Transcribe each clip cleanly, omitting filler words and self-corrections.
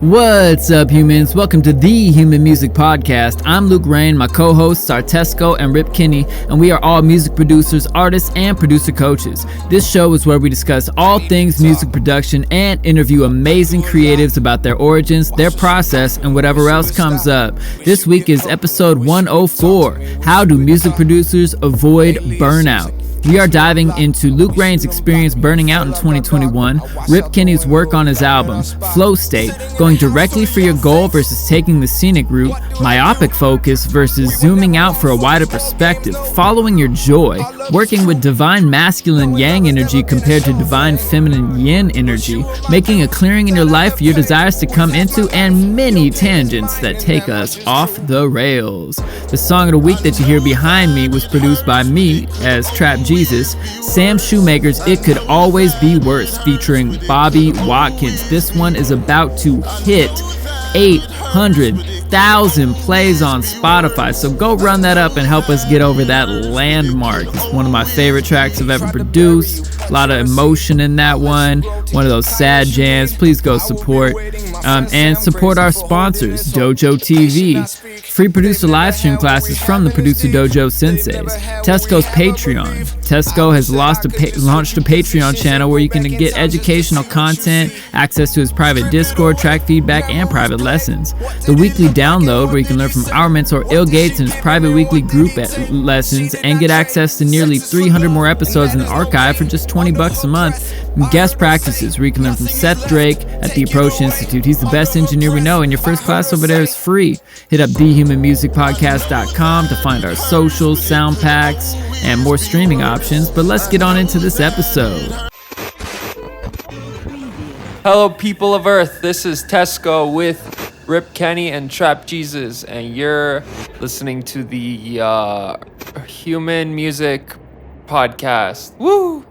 What's up, humans? Welcome to the Human Music Podcast. I'm Luke Rain. My co-hosts are Tesco and Rip Kinney, and we are all music producers, artists, and producer coaches. This show is where we discuss all things music production and interview amazing creatives about their origins, their process, and whatever else comes up. This week is episode 104, How Do Music Producers Avoid Burnout? We are diving into Luke Rain's experience burning out in 2021, Rip Kinney's work on his album, Flow State, going directly for your goal versus taking the scenic route, myopic focus versus zooming out for a wider perspective, following your joy, working with divine masculine yang energy compared to divine feminine yin energy, making a clearing in your life for your desires to come into, and many tangents that take us off the rails. The song of the week that you hear behind me was produced by me as Trap Jesus, Sam Shoemaker's It Could Always Be Worse, featuring Bobby Watkins. This one is about to hit 800,000 plays on Spotify, so go run that up and help us get over that landmark. It's one of my favorite tracks I've ever produced. A lot of emotion in that one of those sad jams. Please go support and support our sponsors, Dojo TV, free producer live stream classes from the Producer Dojo Senseis, Tesco's Patreon. Tesco has launched a Patreon channel where you can get educational content, access to his private Discord, track feedback, and private lessons. The weekly download, where you can learn from our mentor Il Gates and his private weekly group lessons, and get access to nearly 300 more episodes in the archive for just $20 a month. And guest practices, where you can learn from Seth Drake at the Approach Institute. He's the best engineer we know, and your first class over there is free. Hit up thehumanmusicpodcast.com to find our socials, sound packs, and more streaming options. But let's get on into this episode. Hello, people of Earth. This is Tesco with Rip Kenny and Trap Jesus, and you're listening to the Human Music Podcast. Woo!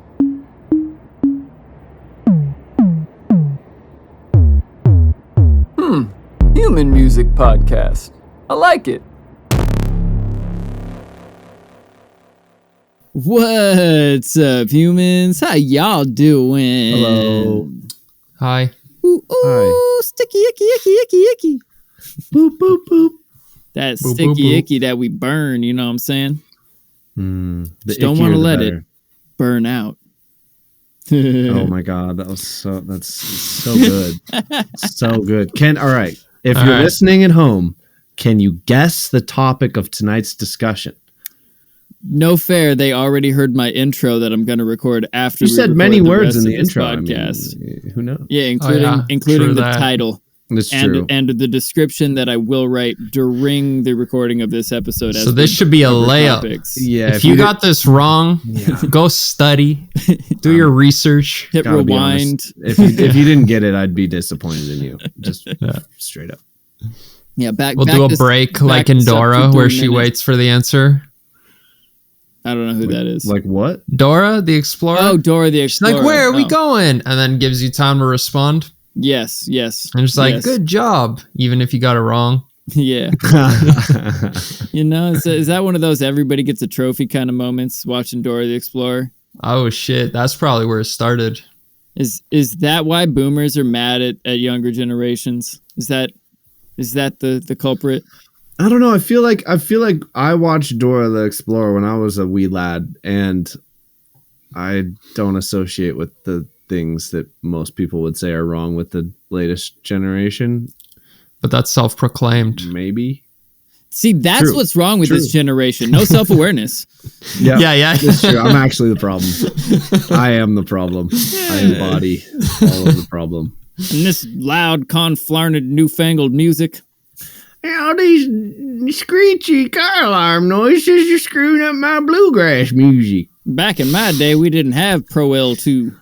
Human Music Podcast. I like it. What's up, humans? How y'all doing? Hello. Hi. Ooh, Hi. sticky, icky. Boop, boop, boop. That Boop, sticky, boop, boop. icky that we burn, you know what I'm saying? The Just don't ickier want to the let better. it burn out. Oh my god, that's so good. So good. All right. If you're listening at home, can you guess the topic of tonight's discussion? No fair, they already heard my intro that I'm going to record after You we said record many the words rest in of the this intro. podcast. I mean, who knows? Yeah, including True the that. title. That's true. And the description that I will write during the recording of this episode. So this should be a layup. Yeah. If you got this wrong, go study, do your research. Hit gotta be rewind. honest, if you didn't get it, I'd be disappointed in you. Just straight up. Yeah, back. We'll back do a this- break back like in this up to Dora 3 where she minutes. waits for the answer. I don't know who that is. Like what? Dora the Explorer? Oh, Dora the She's Explorer. like, where are we Oh. going? And then gives you time to respond. Yes. And just like, yes. good job, even if you got it wrong. Yeah. You know, is that one of those everybody gets a trophy kind of moments watching Dora the Explorer? Oh shit, that's probably where it started. Is that why boomers are mad at younger generations? Is that the culprit? I don't know. I feel like I watched Dora the Explorer when I was a wee lad, and I don't associate with the things that most people would say are wrong with the latest generation. But that's self-proclaimed. Maybe. See, that's True. what's wrong with True. this generation. No self-awareness. Yeah. It's true. I'm actually the problem. I am the problem. I embody all of the problem. And this loud, conflarned, newfangled music. All these screechy car alarm noises are screwing up my bluegrass music. Back in my day, we didn't have Pro L2.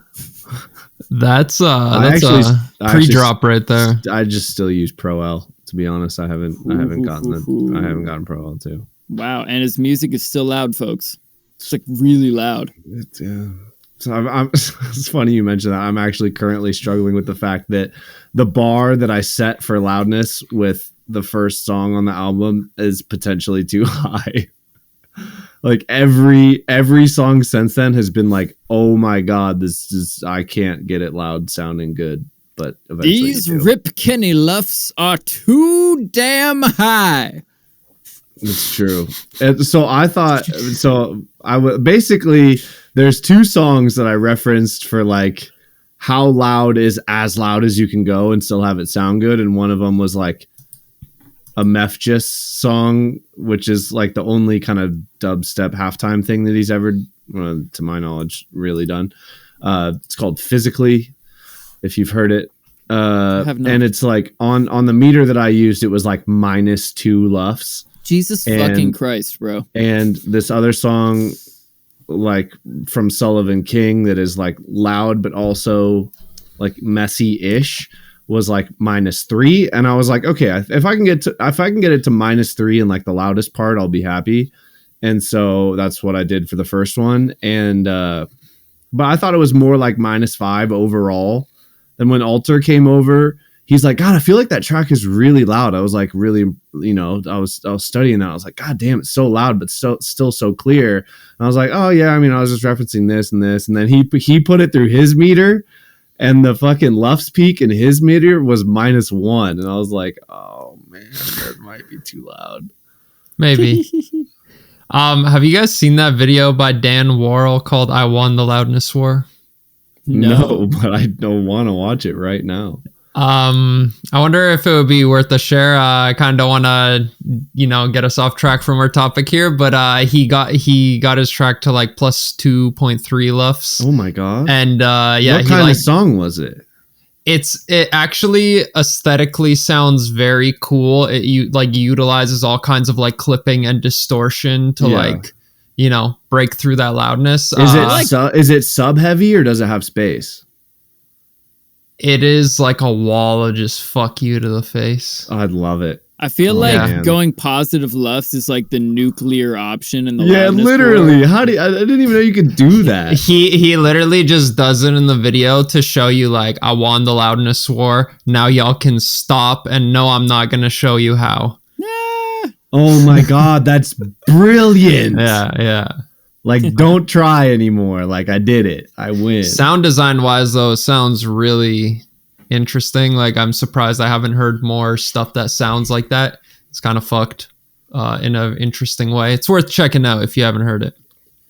That's I pre-drop right there. I just still use Pro L. To be honest, I haven't gotten Pro L too. Wow, and his music is still loud, folks. It's like really loud. So I'm it's funny you mentioned that. I'm actually currently struggling with the fact that the bar that I set for loudness with the first song on the album is potentially too high. Like every song since then has been like, oh my god, this is, I can't get it loud sounding good but eventually These Rip Kenny luffs are too damn high. It's true. And so I thought, basically, there's two songs that I referenced for like how loud is as loud as you can go and still have it sound good. And one of them was like a Mefjus song, which is like the only kind of dubstep halftime thing that he's ever, to my knowledge, really done. It's called Physically, if you've heard it. And it's like on the meter that I used, it was like -2 luffs. Jesus fucking Christ, bro. And this other song, like from Sullivan King, that is like loud but also like messy-ish, was like -3. And I was like, okay, if I can get it to -3 in like the loudest part, I'll be happy. And so that's what I did for the first one. And but I thought it was more like -5 overall. Then when Alter came over, he's like, God, I feel like that track is really loud. I was like, really, I was studying that. I was like, God damn, it's so loud, but still so clear. And I was like, oh yeah, I mean, I was just referencing this and this. And then he put it through his meter, and the fucking Luff's peak in his meter was -1. And I was like, oh man, that might be too loud. Maybe. Have you guys seen that video by Dan Worrell called I Won the Loudness War? No, but I don't want to watch it right now. I wonder if it would be worth a share. I kind of don't want to, get us off track from our topic here, but he got his track to like +2.3 luffs. Oh my god! And what kind of song was it? It actually aesthetically sounds very cool. It utilizes all kinds of like clipping and distortion to break through that loudness. Is it sub heavy or does it have space? It is like a wall of just fuck you to the face. I'd love it. I feel going positive luffs is like the nuclear option in the literally. War. I didn't even know you could do that. He literally just does it in the video to show you like, I won the loudness war. Now y'all can stop, and no, I'm not gonna show you how. Oh my god, that's brilliant. Yeah. Like, don't try anymore. Like, I did it. I win. Sound design wise, though, it sounds really interesting. Like, I'm surprised I haven't heard more stuff that sounds like that. It's kind of fucked in an interesting way. It's worth checking out if you haven't heard it.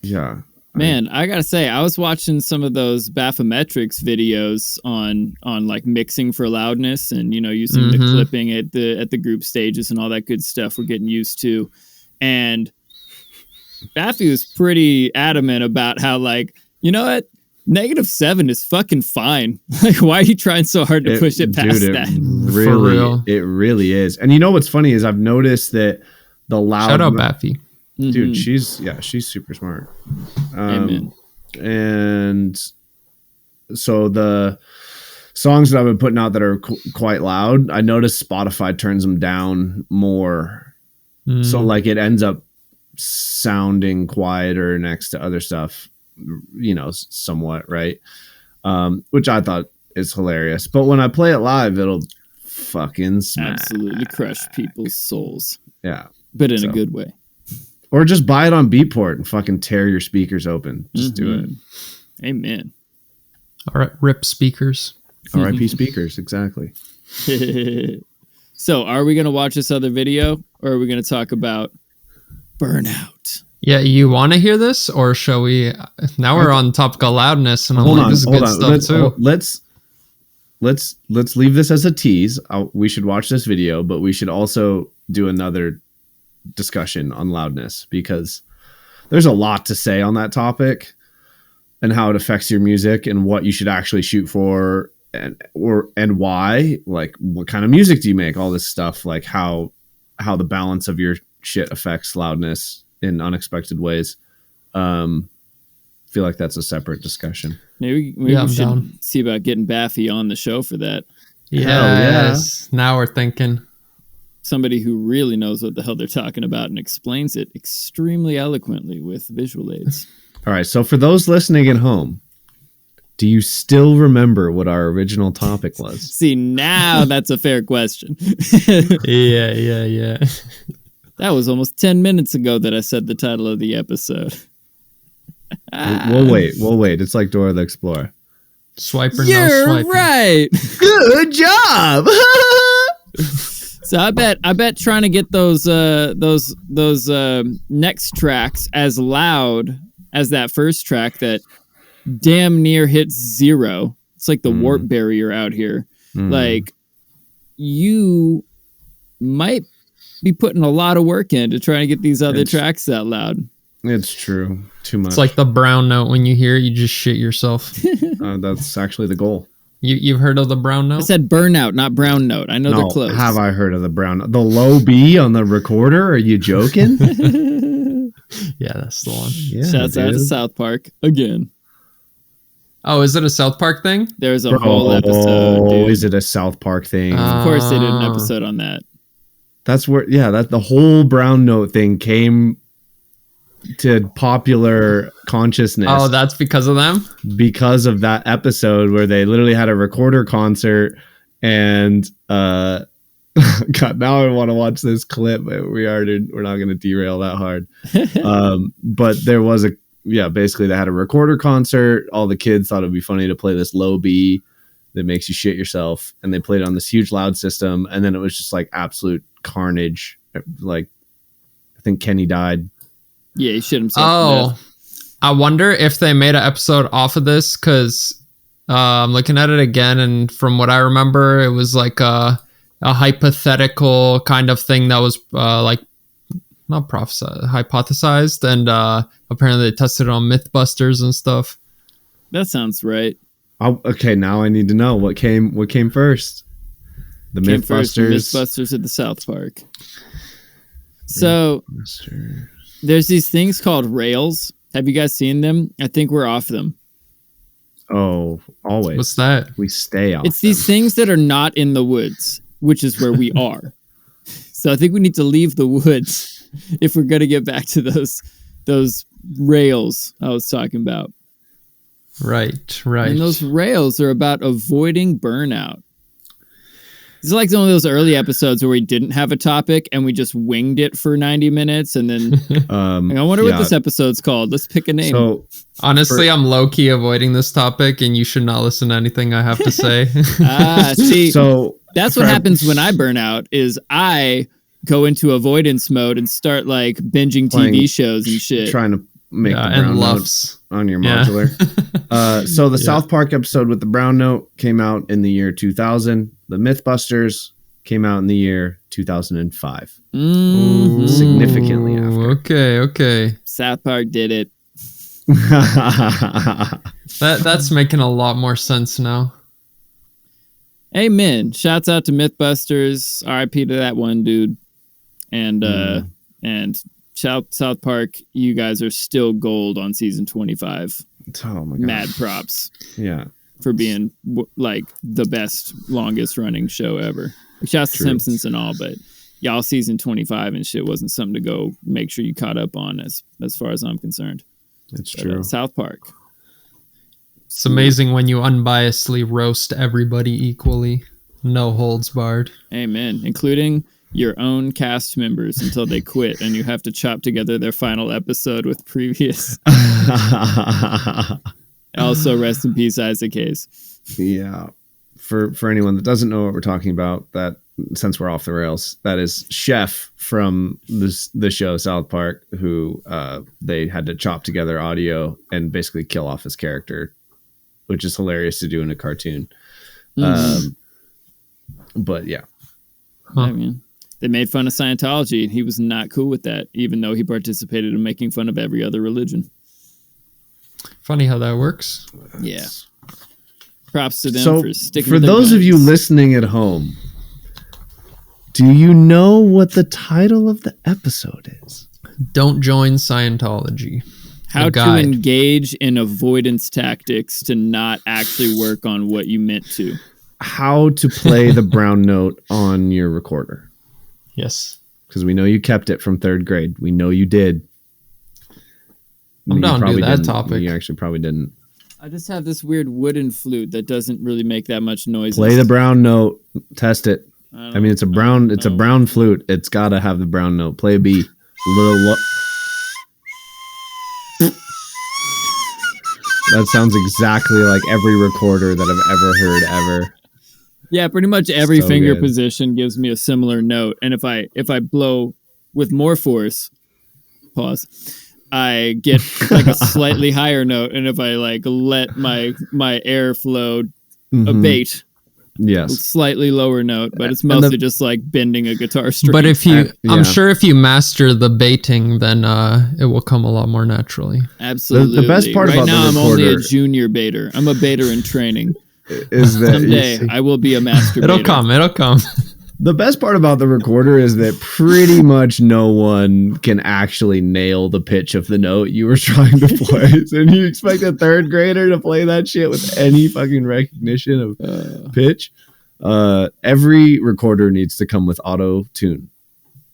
Yeah. Man, I gotta say, I was watching some of those Baphometrics videos on like mixing for loudness and, using the clipping at the group stages and all that good stuff we're getting used to. And Baffy was pretty adamant about how, like, you know what? -7 is fucking fine. Like, why are you trying so hard to push it past that? It really is. And you know what's funny is I've noticed that the loud... Shout out Baffy. Dude, she's super smart. Amen. And so the songs that I've been putting out that are quite loud, I noticed Spotify turns them down more. So, like, it ends up sounding quieter next to other stuff, somewhat, right? Which I thought is hilarious. But when I play it live, it'll fucking smash. Absolutely crush people's souls. Yeah. But in a good way. Or just buy it on Beatport and fucking tear your speakers open. Just do it. Amen. All right, rip speakers. R.I.P. speakers, exactly. So, are we going to watch this other video, or are we going to talk about Burnout? Yeah, you want to hear this, or shall we? Now we're on topic of loudness, and this is good stuff too. Let's leave this as a tease. We should watch this video, but we should also do another discussion on loudness, because there's a lot to say on that topic and how it affects your music and what you should actually shoot for and why. Like, what kind of music do you make? All this stuff, like how the balance of your shit affects loudness in unexpected ways. Feel like that's a separate discussion. Maybe we should see about getting Baffy on the show for that. Yes. Now we're thinking. Somebody who really knows what the hell they're talking about and explains it extremely eloquently with visual aids. All right. So for those listening at home, do you still remember what our original topic was? See, now that's a fair question. Yeah. That was almost 10 minutes ago that I said the title of the episode. We'll wait. It's like Dora the Explorer. Swipe or no You're swiping. right. Good job. So I bet trying to get those next tracks as loud as that first track that damn near hits 0. It's like the warp barrier out here. Like, you might be putting a lot of work in to try to get these other tracks that loud. It's true. Too much. It's like the brown note. When you hear it, you just shit yourself. That's actually the goal. You've heard of the brown note? I said burnout, not brown note. I know they're close. Have I heard of the brown note? The low B on the recorder? Are you joking? Yeah, that's the one. Yeah, Shouts out to South Park again. Oh, is it a South Park thing? There's a whole episode, dude. Is it a South Park thing? Of course they did an episode on that. That's where, that the whole brown note thing came to popular consciousness. Oh, that's because of them? Because of that episode where they literally had a recorder concert and God, now I want to watch this clip, but we're not going to derail that hard. But there was basically they had a recorder concert. All the kids thought it'd be funny to play this low B that makes you shit yourself, and they played it on this huge loud system, and then it was just like absolute carnage. Like, I think Kenny died. Yeah, he shit himself. Oh, I wonder if they made an episode off of this, because I'm looking at it again, and from what I remember, it was like a hypothetical kind of thing that was like not hypothesized, and apparently they tested it on Mythbusters and stuff. That sounds right. Okay, now I need to know what came first. The Mythbusters at the South Park. So there's these things called rails. Have you guys seen them? I think we're off them. Oh, always. What's that? We stay off. It's these things that are not in the woods, which is where we are. So I think we need to leave the woods if we're going to get back to those rails I was talking about. Right. And those rails are about avoiding burnout. It's like one of those early episodes where we didn't have a topic and we just winged it for 90 minutes. And then I wonder what this episode's called. Let's pick a name. So honestly, I'm low-key avoiding this topic, and you should not listen to anything I have to say. See, so that's what happens when I burn out, is I go into avoidance mode and start like binging TV shows and shit. Trying to make the brown and note luffs on your modular. So the South Park episode with the brown note came out in the year 2000. The Mythbusters came out in the year 2005. Mm-hmm. Significantly after. Okay. South Park did it. That's making a lot more sense now. Amen. Shouts out to Mythbusters. RIP to that one dude. And South Park, you guys are still gold on season 25. Oh my god. Mad props. Yeah. For being like the best, longest running show ever. Shouts to Simpsons and all, but y'all season 25 and shit wasn't something to go make sure you caught up on as far as I'm concerned. It's true. South Park. It's amazing when you unbiasedly roast everybody equally. No holds barred. Amen. Including your own cast members until they quit and you have to chop together their final episode with previous. Also, rest in peace, Isaac Hayes. Yeah. For anyone that doesn't know what we're talking about, that since we're off the rails, that is Chef from the show South Park, who they had to chop together audio and basically kill off his character, which is hilarious to do in a cartoon. Mm-hmm. But yeah. I mean, they made fun of Scientology, and he was not cool with that, even though he participated in making fun of every other religion. Funny how that works. Yeah. Props to them for sticking for with their those of guns. you listening at home, do you know what the title of the episode is? Don't join Scientology. How to engage in avoidance tactics to not actually work on what you meant to. How to play the brown note on your recorder. Yes. Because we know you kept it from 3rd grade. We know you did. I'm down to do that didn't. topic. You actually probably didn't. I just have this weird wooden flute that doesn't really make that much noise. Play the brown note. Test it. I mean, it's a brown flute. It's got to have the brown note. Play a B. That sounds exactly like every recorder that I've ever heard ever. Yeah, pretty much every So finger good. position gives me a similar note, and if I blow with more force, I get like a slightly higher note, and if I like let my air flow abate, Yes. slightly lower note, but it's And mostly just like bending a guitar string. But if you, yeah. I'm sure if you master the baiting, then it will come a lot more naturally. Absolutely, The best part right about the now I'm only a recorder- junior baiter. I'm a baiter in training. Is that Someday I will be a master. It'll baiter. come. It'll come. the best part about the recorder is that pretty much no one can actually nail the pitch of the note you were trying to play. So you expect a third grader to play that shit with any fucking recognition of pitch? Every recorder needs to come with auto tune.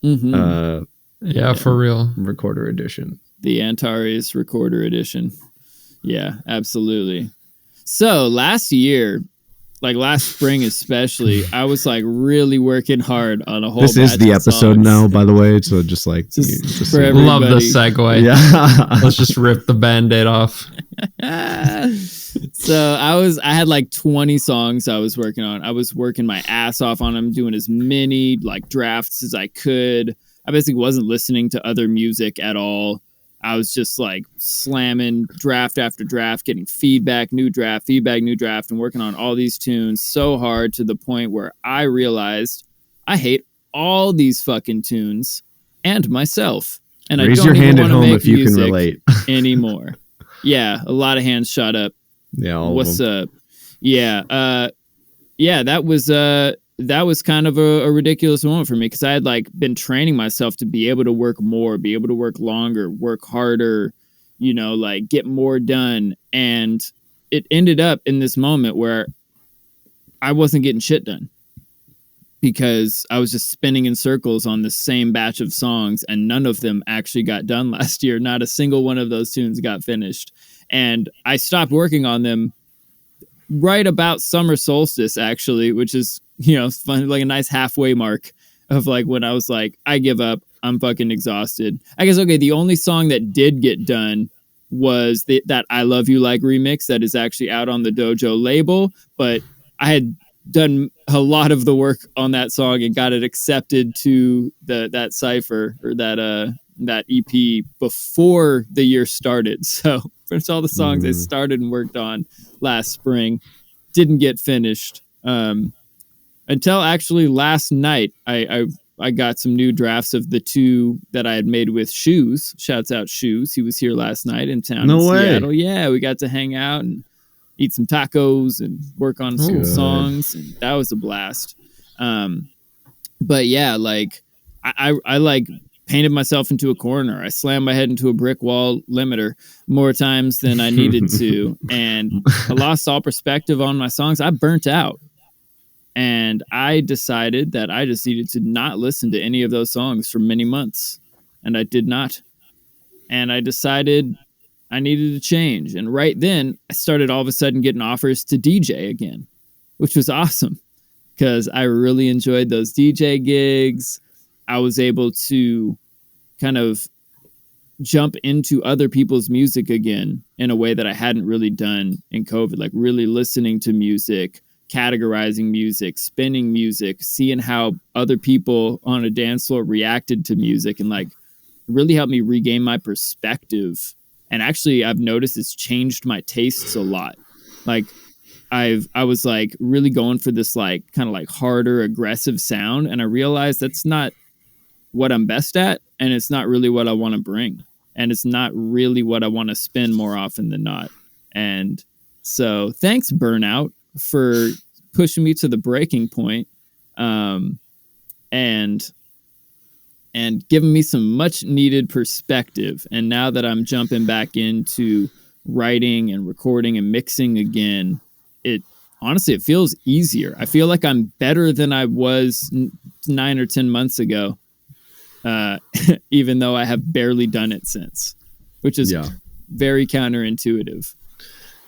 Yeah, for real. Recorder edition. The Antares Recorder Edition. Yeah, absolutely. So last year, like last spring especially, I was like really working hard on a whole. This is batch the of episode songs. now, by the way. So just like Just so for you- every- Love the Everybody- segue. yeah. Let's just rip the Band-Aid off. So I had like 20 songs I was working on. I was working my ass off on them, doing as many like drafts as I could. I basically wasn't listening to other music at all. I was just like slamming draft after draft, getting feedback, new draft, and working on all these tunes so hard to the point where I realized I hate all these fucking tunes and myself. And Raise I don't your even hand at wanna home make if you can music relate. anymore. Yeah, a lot of hands shot up. Yeah. all of What's them. up? Yeah, yeah. That was kind of a ridiculous moment for me because I had like been training myself to be able to work more, be able to work longer, work harder, you know, like get more done. And it ended up in this moment where I wasn't getting shit done because I was just spinning in circles on the same batch of songs, and none of them actually got done last year. Not a single one of those tunes got finished. And I stopped working on them right about summer solstice, actually, which is, you know, fun, like a nice halfway mark of like when I was like, I give up. I'm fucking exhausted. I guess, okay, the only song that did get done was that I Love You Like remix that is actually out on the Dojo label, but I had done a lot of the work on that song and got it accepted to that cipher or that EP before the year started. So for all the songs I started and worked on last spring didn't get finished until actually last night. I got some new drafts of the two that I had made with Shoes. Shouts out Shoes. He was here last night in town in Seattle. Yeah, we got to hang out and eat some tacos and work on some songs, and that was a blast. But yeah, like I like painted myself into a corner. I slammed my head into a brick wall limiter more times than I needed to, and I lost all perspective on my songs. I burnt out, and I decided that I just needed to not listen to any of those songs for many months, and I did not. And I decided I needed to change. And right then, I started all of a sudden getting offers to DJ again, which was awesome because I really enjoyed those DJ gigs. I was able to kind of jump into other people's music again in a way that I hadn't really done in COVID, like really listening to music, categorizing music, spinning music, seeing how other people on a dance floor reacted to music, and like really helped me regain my perspective. And actually, I've noticed it's changed my tastes a lot. Like I was like really going for this like kind of like harder, aggressive sound, and I realized that's not what I'm best at, and it's not really what I want to bring, and it's not really what I want to spin more often than not. And so, thanks Burnout for pushing me to the breaking point, and giving me some much needed perspective. And now that I'm jumping back into writing and recording and mixing again, it feels easier. I feel like I'm better than I was 9 or 10 months ago, even though I have barely done it since, which is very counterintuitive.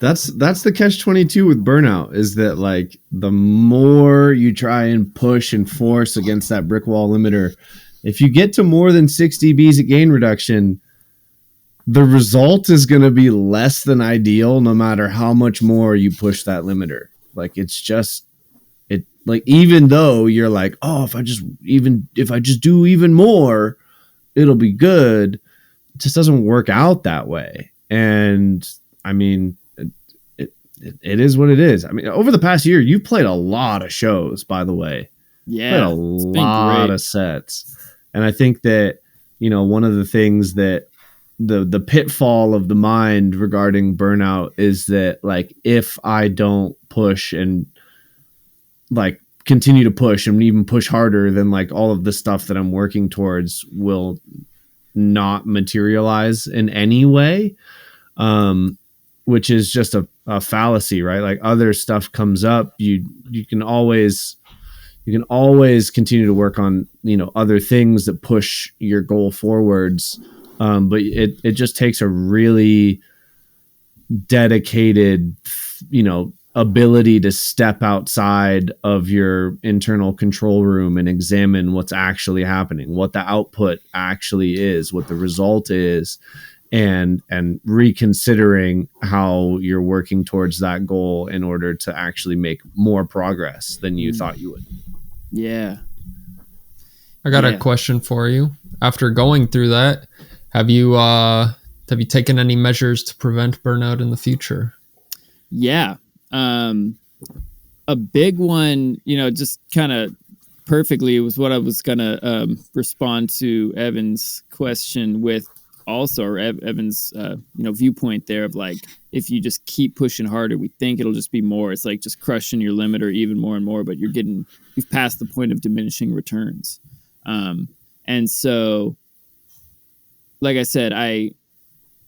That's the catch-22 with Burnout, is that like the more you try and push and force against that brick wall limiter, if you get to more than 6 dBs at gain reduction, the result is going to be less than ideal no matter how much more you push that limiter. Like it's just it like even though you're like, oh, if I just do even more, it'll be good. It just doesn't work out that way. And I mean, it is what it is. I mean, over the past year, you've played a lot of shows, by the way. Yeah, played a lot of sets. And I think that, you know, one of the things that the pitfall of the mind regarding burnout is that, like, if I don't push and like continue to push and even push harder, then like all of the stuff that I'm working towards will not materialize in any way. Which is just a fallacy, right? Like other stuff comes up, you can always continue to work on, you know, other things that push your goal forwards. But it just takes a really dedicated, you know, ability to step outside of your internal control room and examine what's actually happening, what the output actually is, what the result is, and reconsidering how you're working towards that goal in order to actually make more progress than you thought you would. Yeah. I got a question for you. After going through that, have you taken any measures to prevent burnout in the future? Yeah. A big one, you know, just kind of perfectly was what I was going to respond to Evan's question with also, or Evan's, you know, viewpoint there of like, if you just keep pushing harder, we think it'll just be more. It's like just crushing your limiter even more and more, but you've passed the point of diminishing returns. And so, like I said, I,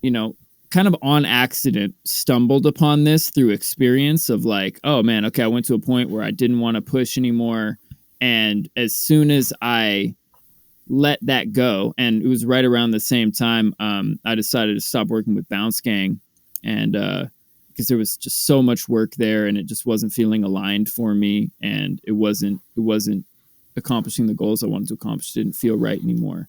you know, kind of on accident stumbled upon this through experience of like, oh man, okay, I went to a point where I didn't want to push anymore. And as soon as I let that go, and it was right around the same time, I decided to stop working with Bounce Gang, and because there was just so much work there and it just wasn't feeling aligned for me, and it wasn't accomplishing the goals I wanted to accomplish. It didn't feel right anymore.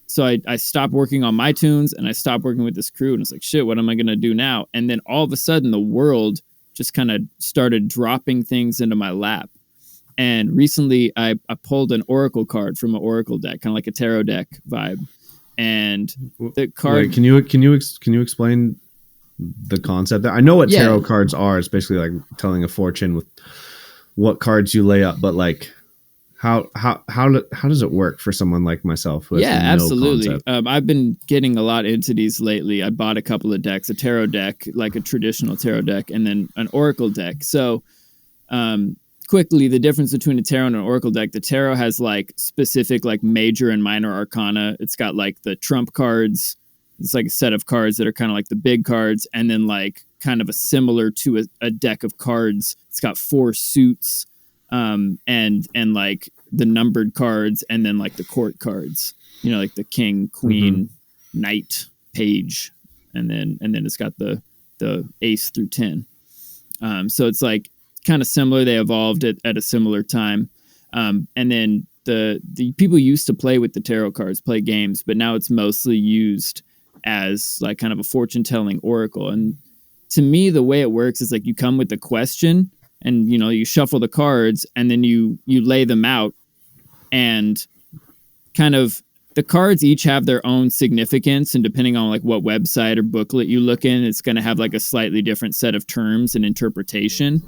So I stopped working on my tunes and I stopped working with this crew, and it's like, shit, what am I going to do now? And then all of a sudden the world just kind of started dropping things into my lap. And recently I pulled an Oracle card from an Oracle deck, kind of like a tarot deck vibe. And the card... Wait, can you explain the concept? I know what tarot cards are. It's basically like telling a fortune with what cards you lay up, but like how does it work for someone like myself who has absolutely. concept? I've been getting a lot into these lately. I bought a couple of decks, a tarot deck, like a traditional tarot deck, and then an Oracle deck. So quickly, the difference between a tarot and an Oracle deck: the tarot has like specific like major and minor arcana. It's got like the trump cards. It's like a set of cards that are kind of like the big cards, and then like kind of a similar to a deck of cards. It's got 4 suits, and like the numbered cards, and then like the court cards. You know, like the king, queen, knight, page, and then it's got the ace through 10. So it's like kind of similar. They evolved at a similar time. And then the people used to play with the tarot cards, play games, but now it's mostly used as like kind of a fortune telling oracle. And to me, the way it works is like you come with the question, and, you know, you shuffle the cards, and then you lay them out, and kind of the cards each have their own significance. And depending on like what website or booklet you look in, it's going to have like a slightly different set of terms and interpretation.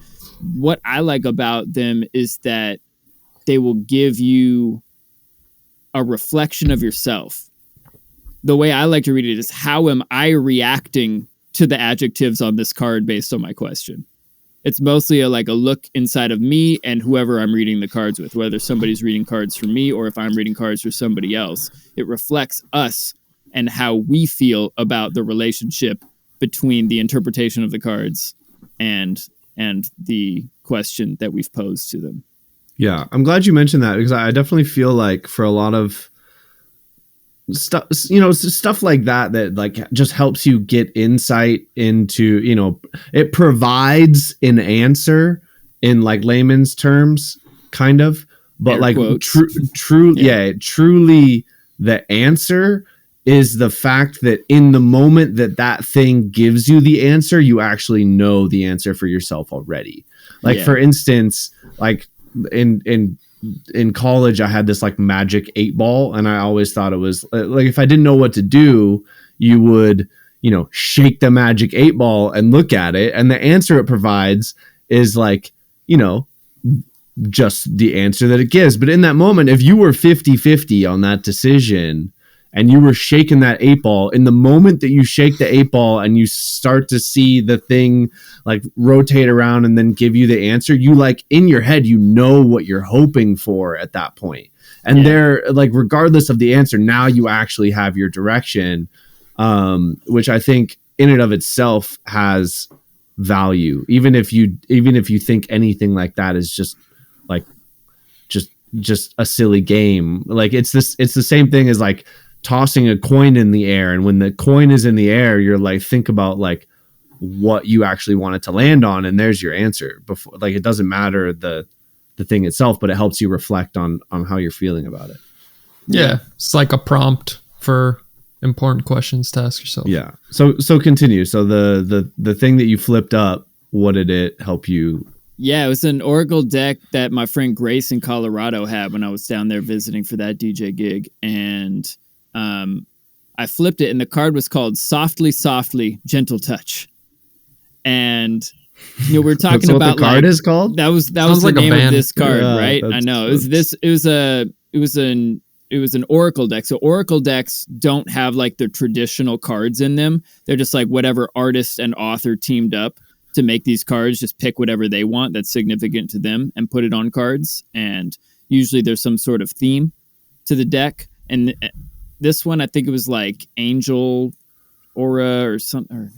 What I like about them is that they will give you a reflection of yourself. The way I like to read it is, how am I reacting to the adjectives on this card based on my question? It's mostly a look inside of me and whoever I'm reading the cards with, whether somebody's reading cards for me or if I'm reading cards for somebody else. It reflects us and how we feel about the relationship between the interpretation of the cards and the question that we've posed to them. Yeah, I'm glad you mentioned that, because I definitely feel like for a lot of stuff, you know, stuff like that like just helps you get insight into, you know, it provides an answer in like layman's terms, kind of, but air like truly the answer is the fact that in the moment that that thing gives you the answer, you actually know the answer for yourself already. Like, for instance, like in college, I had this like magic 8-ball, and I always thought it was like, if I didn't know what to do, you would, shake the magic 8-ball and look at it, and the answer it provides is like, just the answer that it gives. But in that moment, if you were 50-50 on that decision and you were shaking that 8-ball, in the moment that you shake the 8-ball and you start to see the thing like rotate around and then give you the answer, you like in your head, what you're hoping for at that point. And they're like, regardless of the answer, now you actually have your direction, which I think in and of itself has value. Even if you think anything like that is just a silly game. Like it's the same thing as like tossing a coin in the air, and when the coin is in the air, you're like, think about like what you actually want it to land on, and there's your answer. Before, like, it doesn't matter the thing itself, but it helps you reflect on how you're feeling about it. Yeah, it's like a prompt for important questions to ask yourself. Yeah. So continue. So the thing that you flipped up, what did it help you? Yeah, it was an Oracle deck that my friend Grace in Colorado had when I was down there visiting for that DJ gig. And I flipped it, and the card was called Softly, Softly, Gentle Touch. And we were talking That's about what the card is called? That was Sounds the like a name of band. this card, Yeah, right? I know. It was an Oracle deck. So Oracle decks don't have like the traditional cards in them. They're just like whatever artist and author teamed up to make these cards, just pick whatever they want that's significant to them and put it on cards. And usually there's some sort of theme to the deck. And this one, I think it was like Angel Aura or something.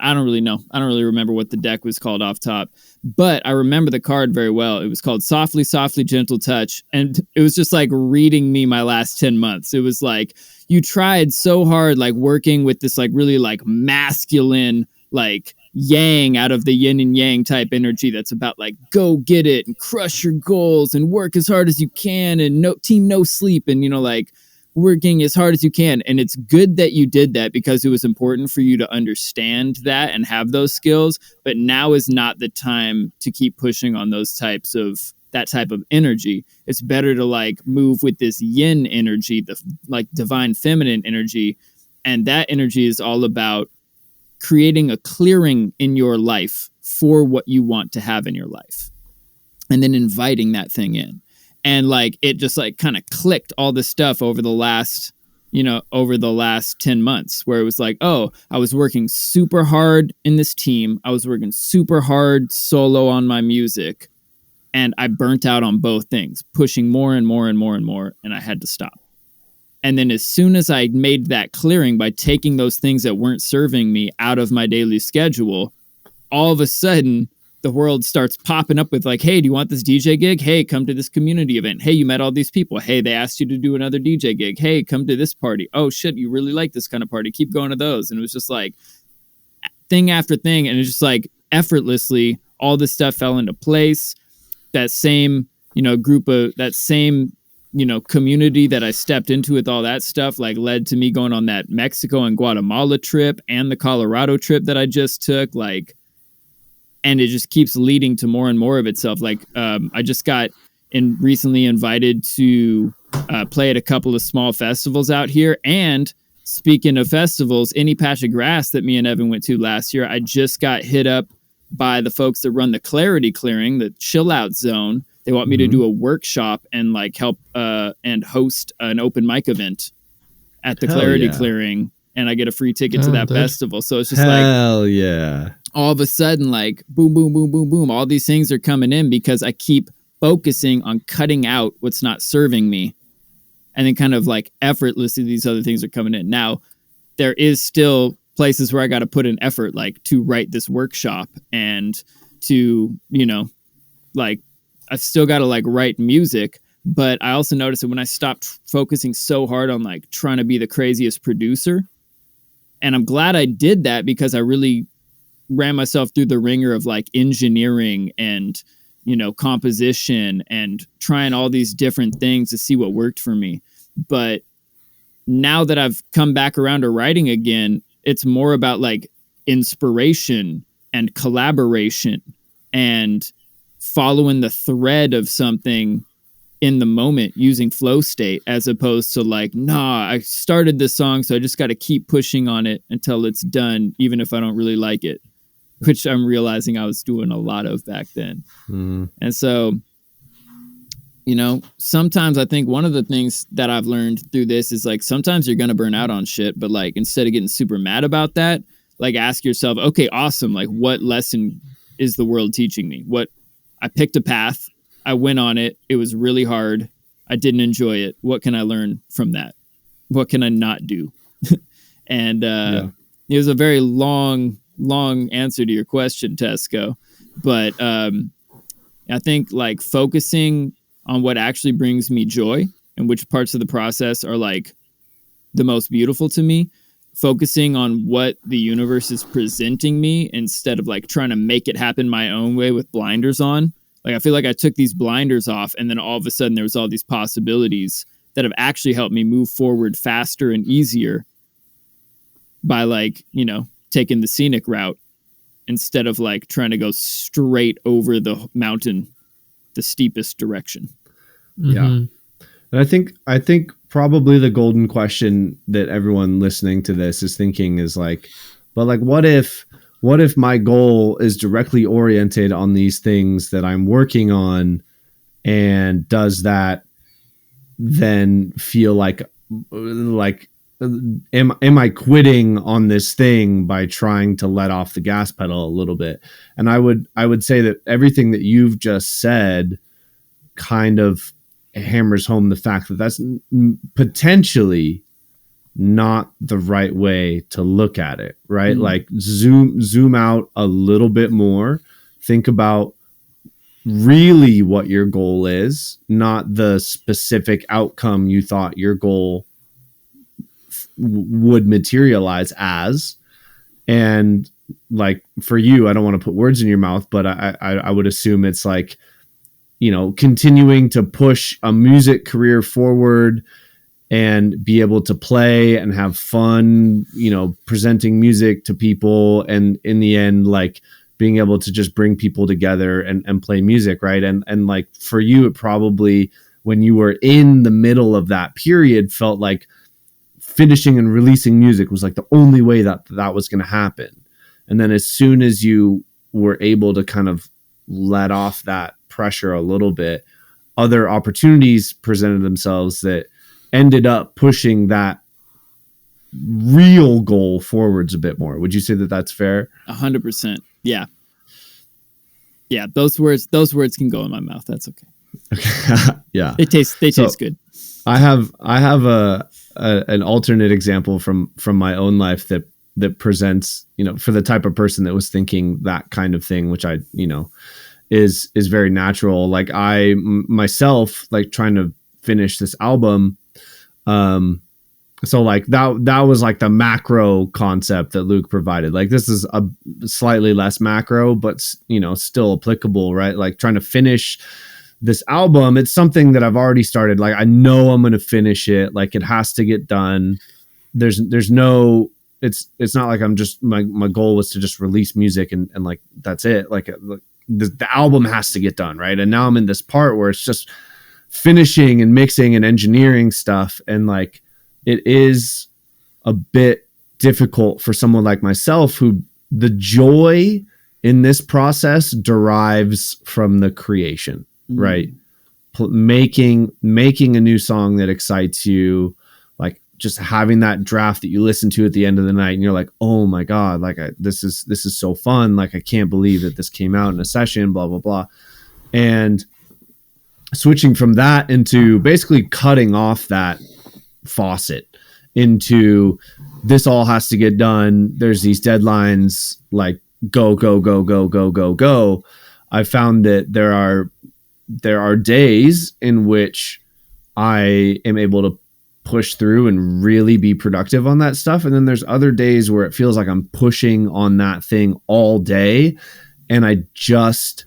I don't really know. I don't really remember what the deck was called off top, but I remember the card very well. It was called Softly, Softly, Gentle Touch. And it was just like reading me my last 10 months. It was like, you tried so hard, like working with this like really like masculine, like yang out of the yin and yang type energy that's about like go get it and crush your goals and work as hard as you can and no sleep and like working as hard as you can. And it's good that you did that because it was important for you to understand that and have those skills. But now is not the time to keep pushing on that type of energy. It's better to like move with this yin energy, the like divine feminine energy. And that energy is all about creating a clearing in your life for what you want to have in your life. And then inviting that thing in. And like, it just like kind of clicked all this stuff over the last 10 months where it was like, oh, I was working super hard in this team. I was working super hard solo on my music. And I burnt out on both things, pushing more and more and more and more. And I had to stop. And then as soon as I made that clearing by taking those things that weren't serving me out of my daily schedule, all of a sudden the world starts popping up with like, hey, do you want this DJ gig? Hey, come to this community event. Hey, you met all these people. Hey, they asked you to do another DJ gig. Hey, come to this party. Oh shit, you really like this kind of party. Keep going to those. And it was just like thing after thing. And it's just like effortlessly, all this stuff fell into place. That same, community that I stepped into with all that stuff, like led to me going on that Mexico and Guatemala trip and the Colorado trip that I just took, like, and it just keeps leading to more and more of itself. Like, I just got recently invited to play at a couple of small festivals out here. And speaking of festivals, Any Patch of Grass that me and Evan went to last year, I just got hit up by the folks that run the Clarity Clearing, the chill out zone. They want me to do a workshop and like help and host an open mic event at the Clarity Clearing. And I get a free ticket to that festival. So it's just all of a sudden, like boom, boom, boom, boom, boom. All these things are coming in because I keep focusing on cutting out what's not serving me. And then kind of like effortlessly, these other things are coming in. Now, there is still places where I got to put an effort, like to write this workshop and to, like, I've still got to like write music, but I also noticed that when I stopped focusing so hard on like trying to be the craziest producer, and I'm glad I did that because I really ran myself through the ringer of like engineering and, composition and trying all these different things to see what worked for me. But now that I've come back around to writing again, it's more about like inspiration and collaboration and following the thread of something in the moment using flow state, as opposed to like, nah, I started this song, so I just got to keep pushing on it until it's done, even if I don't really like it, which I'm realizing I was doing a lot of back then. And so, you know, sometimes I think one of the things that I've learned through this is like, sometimes you're going to burn out on shit, but like, instead of getting super mad about that, like ask yourself, okay, awesome. Like, what lesson is the world teaching me? I picked a path. I went on it. It was really hard. I didn't enjoy it. What can I learn from that? What can I not do? And it was a very long answer to your question, Tesco. But I think like focusing on what actually brings me joy and which parts of the process are like the most beautiful to me, focusing on what the universe is presenting me instead of like trying to make it happen my own way with blinders on. Like, I feel like I took these blinders off and then all of a sudden there was all these possibilities that have actually helped me move forward faster and easier by like, you know, taking the scenic route instead of like trying to go straight over the mountain, the steepest direction. Yeah. And I think probably the golden question that everyone listening to this is thinking is like, but like, what if my goal is directly oriented on these things that I'm working on, and does that then feel like am I quitting on this thing by trying to let off the gas pedal a little bit? And I would say that everything that you've just said kind of hammers home the fact that that's potentially not the right way to look at it, right? Like zoom out a little bit more, think about really what your goal is, not the specific outcome you thought your goal would materialize as. And like for you, I don't want to put words in your mouth, but I would assume it's like, you know, continuing to push a music career forward and be able to play and have fun, you know, presenting music to people. And in the end, like being able to just bring people together and play music. Right. And like for you, it probably, when you were in the middle of that period, felt like finishing and releasing music was like the only way that was going to happen. And then as soon as you were able to kind of let off that pressure a little bit, other opportunities presented themselves that ended up pushing that real goal forwards a bit more. Would you say that that's fair? 100%. Yeah. Yeah. Those words can go in my mouth. That's okay. Yeah. They taste good. I have an alternate example from my own life that presents, you know, for the type of person that was thinking that kind of thing, which I, you know, is very natural. Like I myself, like trying to finish this album. So like that was like the macro concept that Luke provided. Like this is a slightly less macro, but you know, still applicable, right? Like trying to finish this album. It's something that I've already started. Like I know I'm going to finish it. Like it has to get done. There's no, it's not like I'm just, my goal was to just release music and like, that's it. Like the album has to get done. Right. And now I'm in this part where it's just finishing and mixing and engineering stuff. And like, it is a bit difficult for someone like myself who the joy in this process derives from the creation, right? Making a new song that excites you, like just having that draft that you listen to at the end of the night and you're like, oh my God, like this is so fun. Like, I can't believe that this came out in a session, blah, blah, blah. And switching from that into basically cutting off that faucet into this all has to get done. There's these deadlines, like go. I found that there are days in which I am able to push through and really be productive on that stuff. And then there's other days where it feels like I'm pushing on that thing all day and I just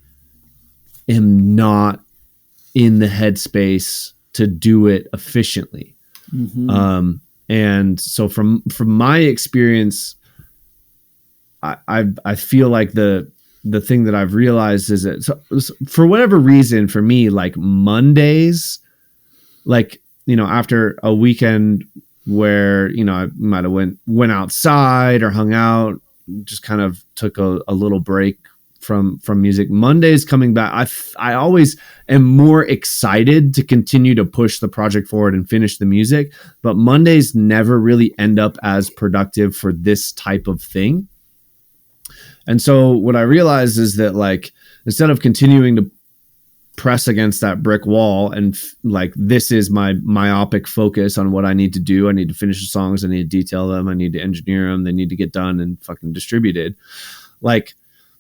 am not in the headspace to do it efficiently. And so from my experience, I feel like the thing that I've realized is that, so for whatever reason, for me, like Mondays, like, you know, after a weekend where, you know, I might have went outside or hung out, just kind of took a little break from music. Mondays coming back, I always am more excited to continue to push the project forward and finish the music, but Mondays never really end up as productive for this type of thing. And so what I realized is that, like, instead of continuing to press against that brick wall and like, this is my myopic focus on what I need to do. I need to finish the songs. I need to detail them. I need to engineer them. They need to get done and fucking distributed. Like,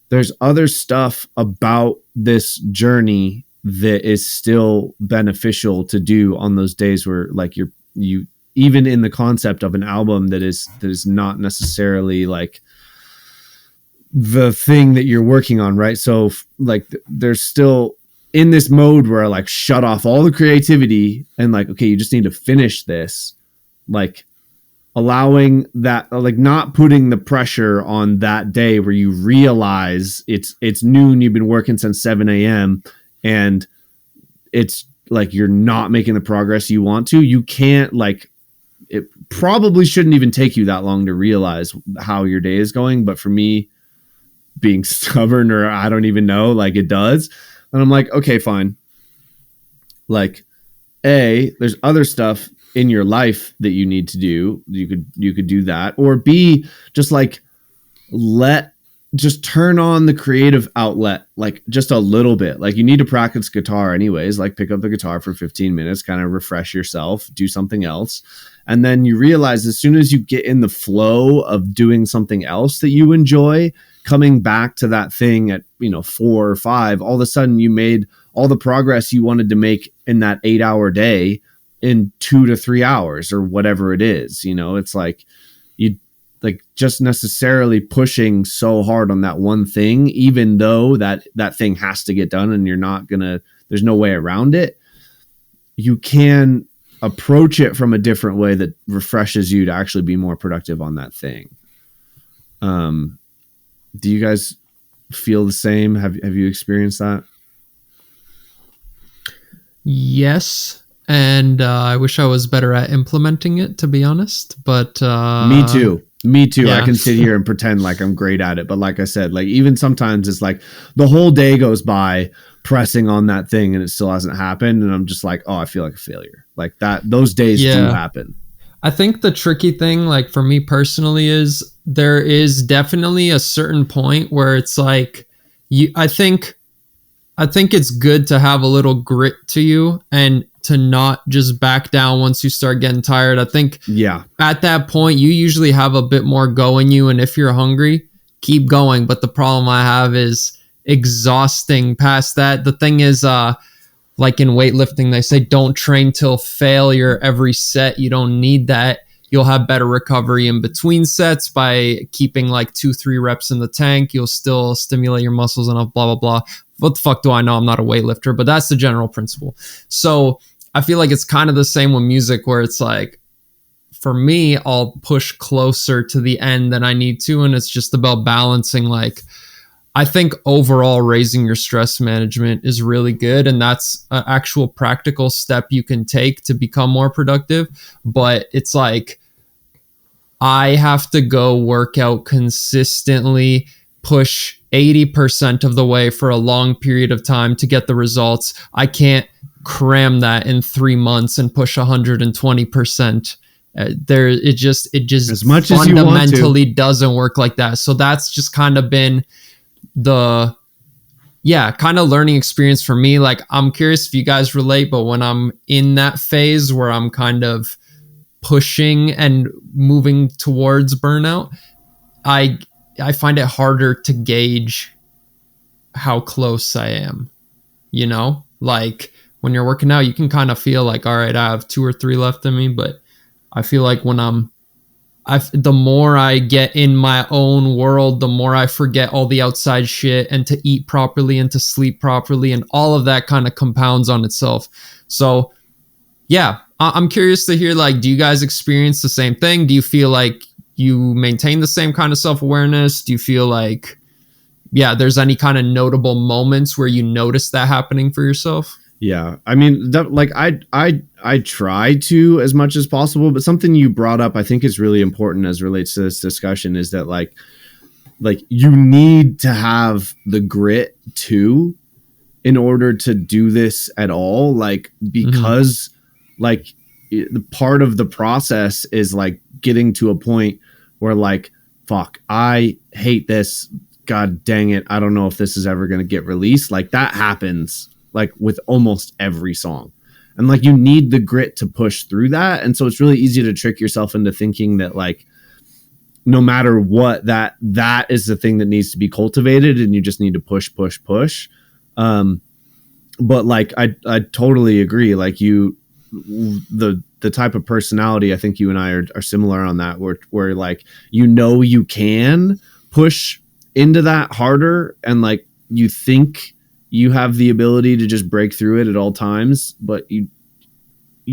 there's other stuff about this journey that is still beneficial to do on those days where, like, you even in the concept of an album that is not necessarily like the thing that you're working on, right? So like, there's still in this mode where I like shut off all the creativity and like, okay, you just need to finish this, like allowing that, like not putting the pressure on that day where you realize it's noon, you've been working since 7 a.m. and it's like, you're not making the progress you want to. You can't, like, it probably shouldn't even take you that long to realize how your day is going. But for me, being stubborn, or I don't even know, like, it does. And I'm like, okay, fine. Like, A, there's other stuff in your life that you need to do. You could do that. Or B, just like just turn on the creative outlet, like just a little bit. Like, you need to practice guitar anyways, like pick up the guitar for 15 minutes, kind of refresh yourself, do something else. And then you realize as soon as you get in the flow of doing something else that you enjoy, coming back to that thing at, 4 or 5, all of a sudden you made all the progress you wanted to make in that 8-hour day in 2 to 3 hours or whatever it is. It's like, you like just necessarily pushing so hard on that one thing, even though that thing has to get done and there's no way around it. You can approach it from a different way that refreshes you to actually be more productive on that thing. Do you guys feel the same? Have you experienced that? Yes. And I wish I was better at implementing it, to be honest. But Me too. Yeah. I can sit here and pretend like I'm great at it. But like I said, like, even sometimes it's like the whole day goes by pressing on that thing and it still hasn't happened. And I'm just like, oh, I feel like a failure. Like that, those days do happen. I think the tricky thing, like for me personally, is there is definitely a certain point where it's like, I think it's good to have a little grit to you and to not just back down once you start getting tired. I think at that point, you usually have a bit more go in you. And if you're hungry, keep going. But the problem I have is exhausting past that. The thing is, like in weightlifting, they say don't train till failure every set. You don't need that. You'll have better recovery in between sets by keeping like 2-3 reps in the tank. You'll still stimulate your muscles enough, blah, blah, blah. What the fuck do I know? I'm not a weightlifter, but that's the general principle. So I feel like it's kind of the same with music, where it's like, for me, I'll push closer to the end than I need to. And it's just about balancing. Like, I think overall raising your stress management is really good. And that's an actual practical step you can take to become more productive. But it's like, I have to go work out consistently, push 80% of the way for a long period of time to get the results. I can't cram that in 3 months and push 120%. It just as much fundamentally doesn't work like that. So that's just kind of been the kind of learning experience for me. Like, I'm curious if you guys relate, but when I'm in that phase where I'm kind of pushing and moving towards burnout, I find it harder to gauge how close I am. Like when you're working out, you can kind of feel like, all right, I have 2 or 3 left in me. But I feel like when the more I get in my own world, the more I forget all the outside shit and to eat properly and to sleep properly, and all of that kind of compounds on itself. So yeah, I'm curious to hear, like, do you guys experience the same thing? Do you feel like you maintain the same kind of self-awareness? Do you feel like, yeah, there's any kind of notable moments where you notice that happening for yourself? Yeah, I mean, like I try to as much as possible, but something you brought up I think is really important as relates to this discussion is that like you need to have the grit too in order to do this at all, like, because like the part of the process is like getting to a point where like, fuck, I hate this, god dang it, I don't know if this is ever going to get released. Like that happens like with almost every song, and like you need the grit to push through that. And so it's really easy to trick yourself into thinking that like no matter what, that is the thing that needs to be cultivated and you just need to push. But like I totally agree, like the type of personality, I think you and I are similar on that, where like you can push into that harder, and like you think you have the ability to just break through it at all times, but you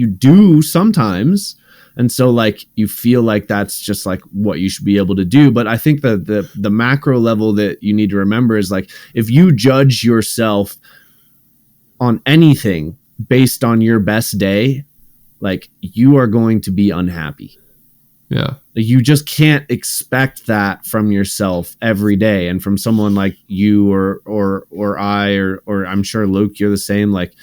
do sometimes. And so like you feel like that's just like what you should be able to do. But I think the macro level that you need to remember is like, if you judge yourself on anything based on your best day, like you are going to be unhappy. Yeah. You just can't expect that from yourself every day. And from someone like you or I, or I'm sure Luke, you're the same. Like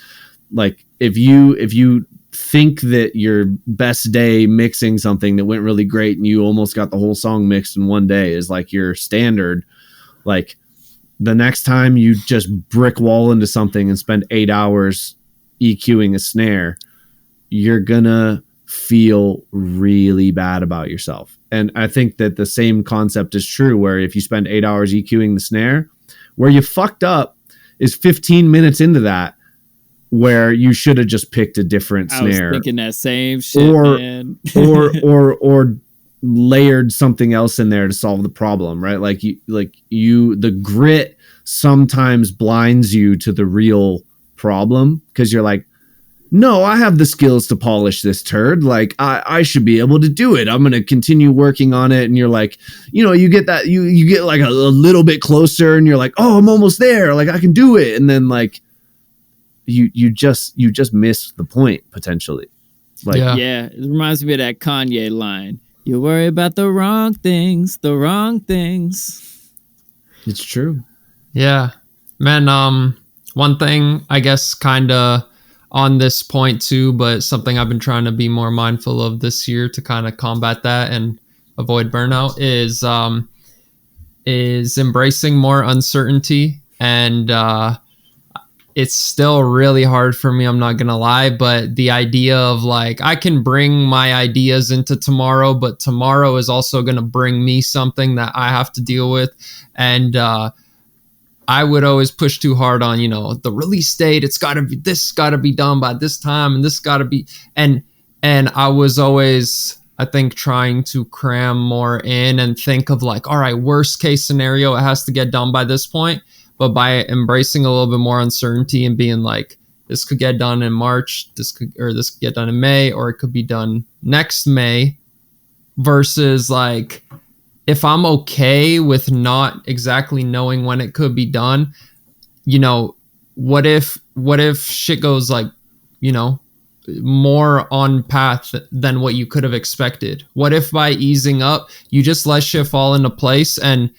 if you think that your best day mixing something that went really great and you almost got the whole song mixed in one day is like your standard, like the next time you just brick wall into something and spend 8 hours EQing a snare, you're gonna feel really bad about yourself. And I think that the same concept is true, where if you spend 8 hours EQing the snare, where you fucked up is 15 minutes into that, where you should have just picked a different snare. I was thinking that same shit, man. or layered something else in there to solve the problem, right? Like the grit sometimes blinds you to the real problem, because you're like, no, I have the skills to polish this turd. Like I should be able to do it. I'm going to continue working on it. And you're like, you get that, you get like a little bit closer and you're like, oh, I'm almost there. Like I can do it. And then like, you just missed the point potentially. Like, yeah, it reminds me of that Kanye line. You worry about the wrong things. It's true. Yeah, man. One thing, I guess, kind of on this point too, but something I've been trying to be more mindful of this year to kind of combat that and avoid burnout is embracing more uncertainty. And it's still really hard for me, I'm not gonna lie, but the idea of like, I can bring my ideas into tomorrow, but tomorrow is also gonna bring me something that I have to deal with. And I would always push too hard on, the release date. It's gotta be done by this time, and this gotta be, and I was always, I think, trying to cram more in and think of like, all right, worst case scenario, it has to get done by this point. But by embracing a little bit more uncertainty and being like, this could get done in March, this could get done in May, or it could be done next May, versus like, if I'm okay with not exactly knowing when it could be done, what if shit goes like, more on path than what you could have expected? What if by easing up, you just let shit fall into place and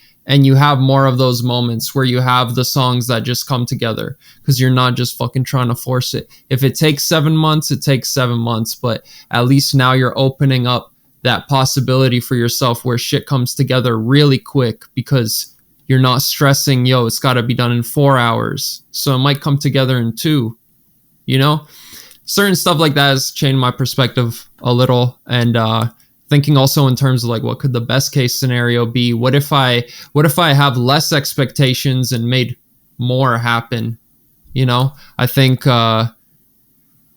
you have more of those moments where you have the songs that just come together, because you're not just fucking trying to force it. If it takes 7 months, it takes 7 months, but at least now you're opening up that possibility for yourself where shit comes together really quick, because you're not stressing, it's got to be done in 4 hours. So it might come together in 2, certain stuff like that has changed my perspective a little. And, thinking also in terms of like, what could the best case scenario be? What if I have less expectations and made more happen? I think,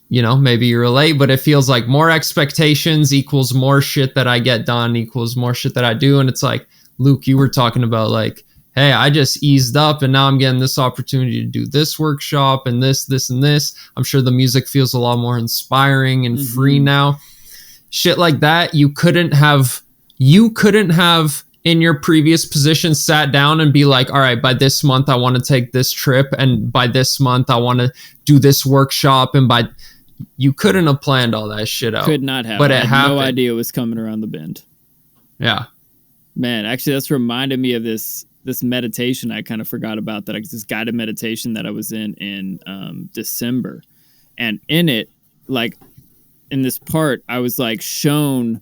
maybe you relate, but it feels like more expectations equals more shit that I get done equals more shit that I do. And it's like, Luke, you were talking about like, hey, I just eased up and now I'm getting this opportunity to do this workshop and this, and this. I'm sure the music feels a lot more inspiring and free now. Shit like that, you couldn't have in your previous position sat down and be like, all right, by this month I want to take this trip, and by this month I want to do this workshop, and you couldn't have planned all that shit out. Could not have. But I it had happened. no idea it was coming around the bend. Yeah. Man, actually that's reminded me of this meditation I kind of forgot about, this guided meditation that I was in December. And in it, like in this part, I was like shown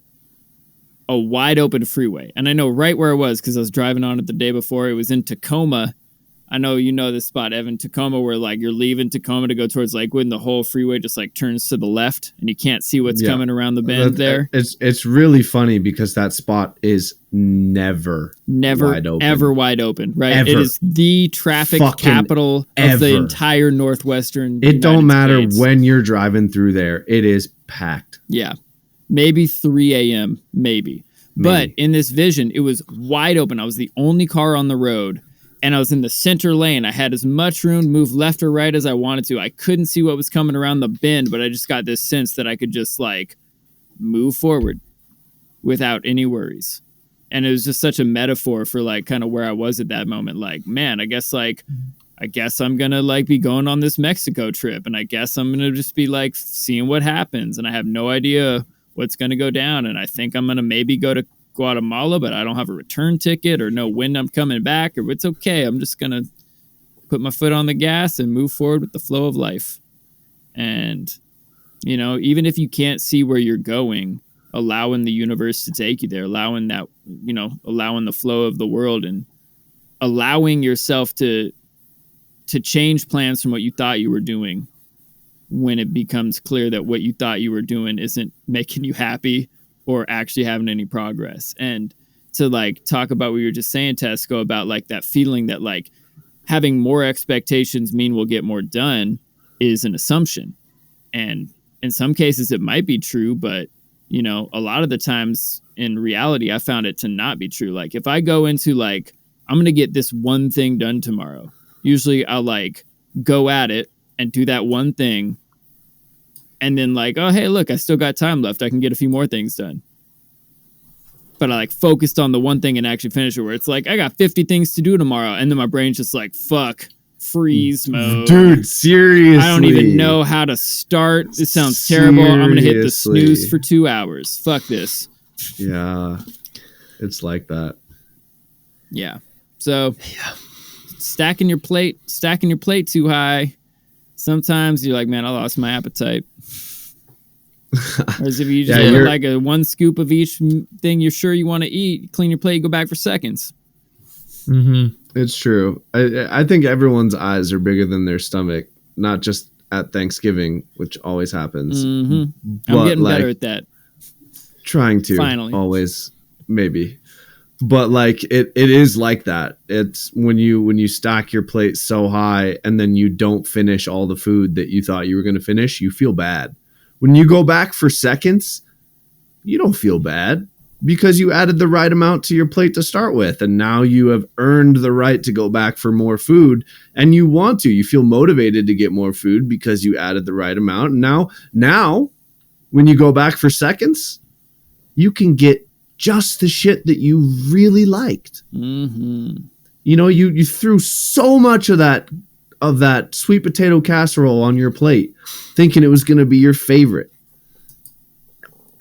a wide open freeway. And I know right where it was because I was driving on it the day before. It was in Tacoma. I know you know this spot, Evan, Tacoma, where like you're leaving Tacoma to go towards Lakewood and the whole freeway just like turns to the left and you can't see what's coming around the bend there. It's really funny because that spot is never wide open. Ever wide open, right? Ever. It is the traffic capital of the entire Northwestern It don't United matter States. when you're driving through there. It is packed. Yeah. Maybe 3 a.m. Maybe. But in this vision, it was wide open. I was the only car on the road. And I was in the center lane. I had as much room to move left or right as I wanted to. I couldn't see what was coming around the bend, but I just got this sense that I could just like move forward without any worries. And it was just such a metaphor for like kind of where I was at that moment. Like, man, I guess I'm going to like be going on this Mexico trip. And I guess I'm going to just be like seeing what happens. And I have no idea what's going to go down. And I think I'm going to maybe go to Guatemala, but I don't have a return ticket or know when I'm coming back, or it's okay. I'm just going to put my foot on the gas and move forward with the flow of life. And, you know, even if you can't see where you're going, allowing the universe to take you there, allowing that, you know, allowing the flow of the world and allowing yourself to change plans from what you thought you were doing when it becomes clear that what you thought you were doing isn't making you happy or actually having any progress. And to like talk about what you were just saying, Tesco, about like that feeling that like having more expectations mean we'll get more done is an assumption. And in some cases it might be true, but you know, a lot of the times in reality, I found it to not be true. Like if I go into like, I'm going to get this one thing done tomorrow, usually I'll like go at it and do that one thing. And then like, oh, hey, look, I still got time left. I can get a few more things done. But I like focused on the one thing and actually finish it, where it's like, I got 50 things to do tomorrow. And then my brain's just like, fuck, freeze mode. Dude, seriously. I don't even know how to start. This sounds terrible. I'm going to hit the snooze for 2 hours. Fuck this. Yeah. It's like that. Yeah. So stacking your plate too high. Sometimes you're like, man, I lost my appetite. Whereas if you just get like a one scoop of each thing you're sure you want to eat, clean your plate, go back for seconds. Mm-hmm. It's true. I think everyone's eyes are bigger than their stomach, not just at Thanksgiving, which always happens. Mm-hmm. I'm getting better at that. Trying to. Finally. Always. Maybe. But like it is like that. It's when you stack your plate so high and then you don't finish all the food that you thought you were going to finish, you feel bad. When you go back for seconds, you don't feel bad because you added the right amount to your plate to start with. And now you have earned the right to go back for more food, and you want to. You feel motivated to get more food because you added the right amount. And now when you go back for seconds, you can get just the shit that you really liked. Mm-hmm. You know, you threw so much of that sweet potato casserole on your plate thinking it was going to be your favorite.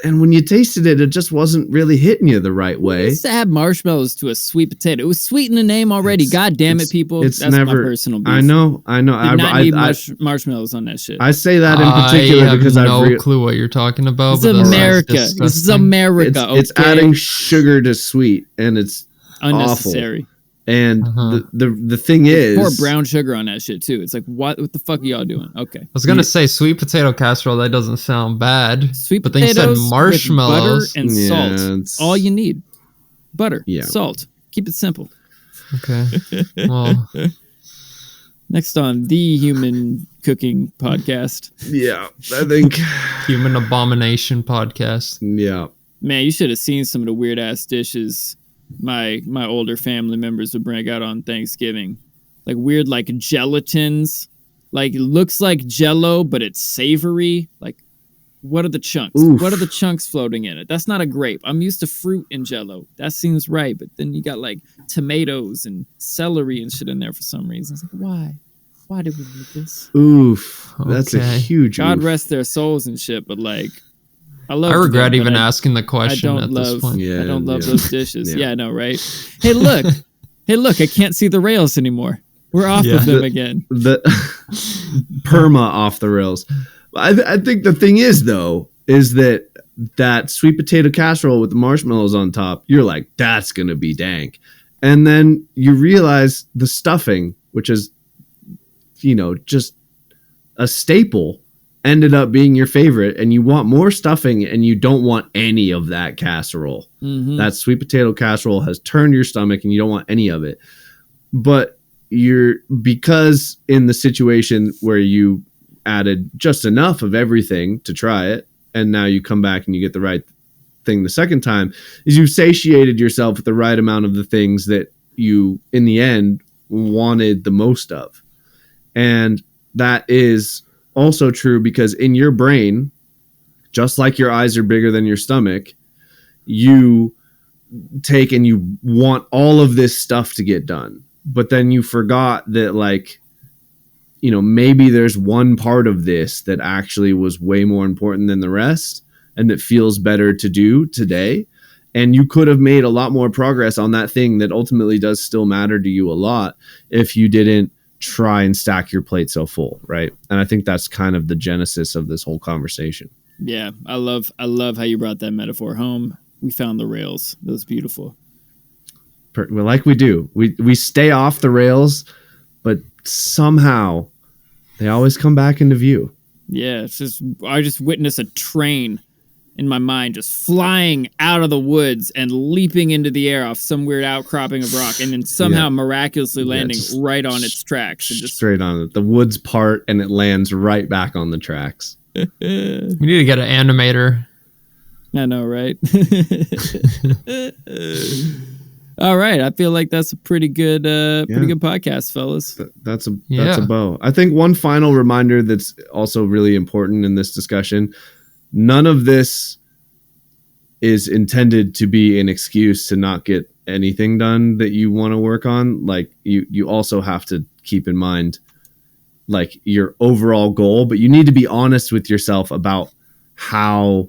And when you tasted it, it just wasn't really hitting you the right way. Just to add marshmallows to a sweet potato. It was sweet in the name already. God damn it, people. That's never, my personal beef. I know. Did not need marshmallows on that shit. I say that in particular because I have no clue what you're talking about. It's America. This is America. It's adding sugar to sweet, and it's unnecessary. Awful. And the thing is, pour brown sugar on that shit too. It's like, what the fuck are y'all doing? Okay, I was gonna say sweet potato casserole. That doesn't sound bad. Sweet but then you said marshmallows with butter and salt. All you need, butter, salt. Keep it simple. Okay. Well, next on the Human Cooking Podcast. Yeah, I think Human Abomination Podcast. Yeah, man, you should have seen some of the weird ass dishes my older family members would bring out on Thanksgiving. Like weird like gelatins. Like it looks like Jello, but it's savory. Like what are the chunks? Oof. What are the chunks floating in it? That's not a grape. I'm used to fruit in Jello. That seems right, but then you got like tomatoes and celery and shit in there for some reason. It's like why? Why did we do this? Oof. That's a huge God oof. rest their souls and shit, but like I regret even asking the question at this point. Yeah, I don't love those dishes. Yeah, I know, right? Hey, look. I can't see the rails anymore. We're off of them again. The perma off the rails. I think the thing is, though, is that sweet potato casserole with the marshmallows on top, you're like, that's going to be dank. And then you realize the stuffing, which is, just a staple, ended up being your favorite, and you want more stuffing and you don't want any of that casserole. Mm-hmm. That sweet potato casserole has turned your stomach and you don't want any of it. But because in the situation where you added just enough of everything to try it, and now you come back and you get the right thing the second time, is you satiated yourself with the right amount of the things that you in the end wanted the most of. And that is also true because in your brain, just like your eyes are bigger than your stomach, you take and you want all of this stuff to get done. But then you forgot that, like, maybe there's one part of this that actually was way more important than the rest and that feels better to do today. And you could have made a lot more progress on that thing that ultimately does still matter to you a lot if you didn't try and stack your plate so full, right? And I think that's kind of the genesis of this whole conversation. Yeah, I love how you brought that metaphor home. We found the rails. That was beautiful. Well, like we do. We stay off the rails, but somehow they always come back into view. Yeah, it's just I just witnessed a train in my mind just flying out of the woods and leaping into the air off some weird outcropping of rock and then somehow miraculously landing right on its tracks. And just straight on it. The woods part and it lands right back on the tracks. We need to get an animator. I know, right? All right, I feel like that's a pretty good podcast, fellas. That's a bow. I think one final reminder that's also really important in this discussion: none of this is intended to be an excuse to not get anything done that you want to work on. Like you also have to keep in mind like your overall goal, but you need to be honest with yourself about how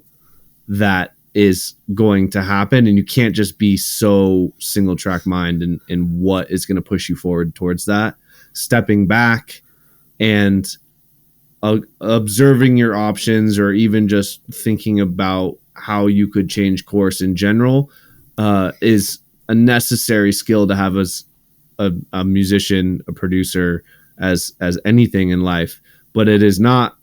that is going to happen. And you can't just be so single track mind in what is going to push you forward towards that. Stepping back and observing your options, or even just thinking about how you could change course in general, is a necessary skill to have as a musician, a producer, as anything in life. But it is not